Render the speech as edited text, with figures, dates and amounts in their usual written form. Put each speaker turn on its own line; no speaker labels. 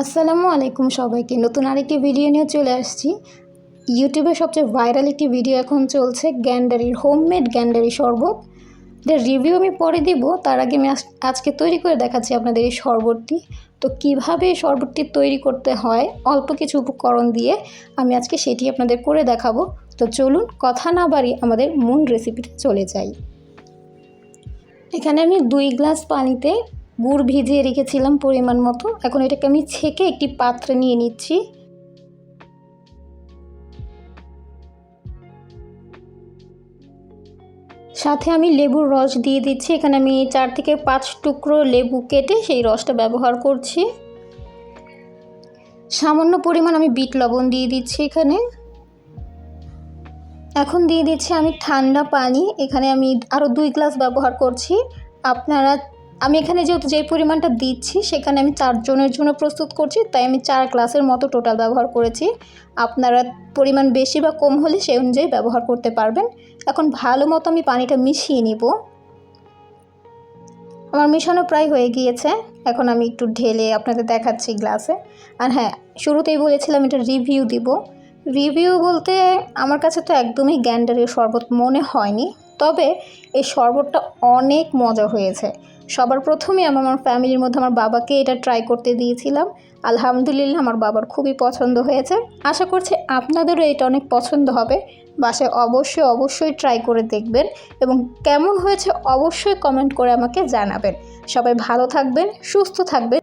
আসসালামু আলাইকুম সবাইকে। নতুন আরেকটি ভিডিও নিয়ে চলে আসছি। ইউটিউবে সবচেয়ে ভাইরাল একটি ভিডিও এখন চলছে গ্যান্ডারির হোমমেড গ্যান্ডারি শরবত। এটার রিভিউ আমি পরে দিব, তার আগে আমি আজকে তৈরি করে দেখাচ্ছি আপনাদের এই শরবতটি। তো কিভাবে এই শরবতটি তৈরি করতে হয় অল্প কিছু উপকরণ দিয়ে আমি আজকে সেটি আপনাদের করে দেখাবো। তো চলুন কথা না বাড়িয়ে আমাদের মূল রেসিপিতে চলে যাই। এখানে আমি 2 গ্লাস পানিতে গুড় ভিজিয়ে রেখেছিলাম পরিমাণ মতো। এখন এটাকে আমি ছেঁকে একটি পাত্রে নিয়ে নিচ্ছি। সাথে আমি লেবুর রস দিয়ে দিচ্ছি। এখানে আমি 4 থেকে 5 টুকরো লেবু কেটে সেই রসটা ব্যবহার করছি। সামান্য পরিমাণ আমি বিট লবণ দিয়ে দিচ্ছি এখানে। এখন দিয়ে দিচ্ছি আমি ঠান্ডা পানি। এখানে আমি আরও 2 গ্লাস ব্যবহার করছি। আমি এখানে যেহেতু যে পরিমাণটা দিচ্ছি সেখানে আমি 4 জনের জন্য প্রস্তুত করছি, তাই আমি 4 গ্লাসের মতো টোটাল ব্যবহার করেছি। আপনারা পরিমাণ বেশি বা কম হলে সেই অনুযায়ী ব্যবহার করতে পারবেন। এখন ভালো মতো আমি পানিটা মিশিয়ে নিব। আমার মেশানো প্রায় হয়ে গিয়েছে। এখন আমি একটু ঢেলে আপনাদের দেখাচ্ছি গ্লাসে। আর হ্যাঁ, শুরুতেই বলেছিলাম এটা রিভিউ দিব। রিভিউ বলতে আমার কাছে তো একদমই গ্যান্ডারির শরবত মনে হয়নি, তবে এই শরবতটা অনেক মজা হয়েছে। সবার প্রথমে আমি আমার ফ্যামিলির মধ্যে আমার বাবাকে এটা ট্রাই করতে দিয়েছিলাম। আলহামদুলিল্লাহ আমার বাবার খুবই পছন্দ হয়েছে। আশা করছি আপনাদেরও এটা অনেক পছন্দ হবে। বাসায় অবশ্যই ট্রাই করে দেখবেন এবং কেমন হয়েছে অবশ্যই কমেন্ট করে আমাকে জানাবেন। সবাই ভালো থাকবেন, সুস্থ থাকবেন।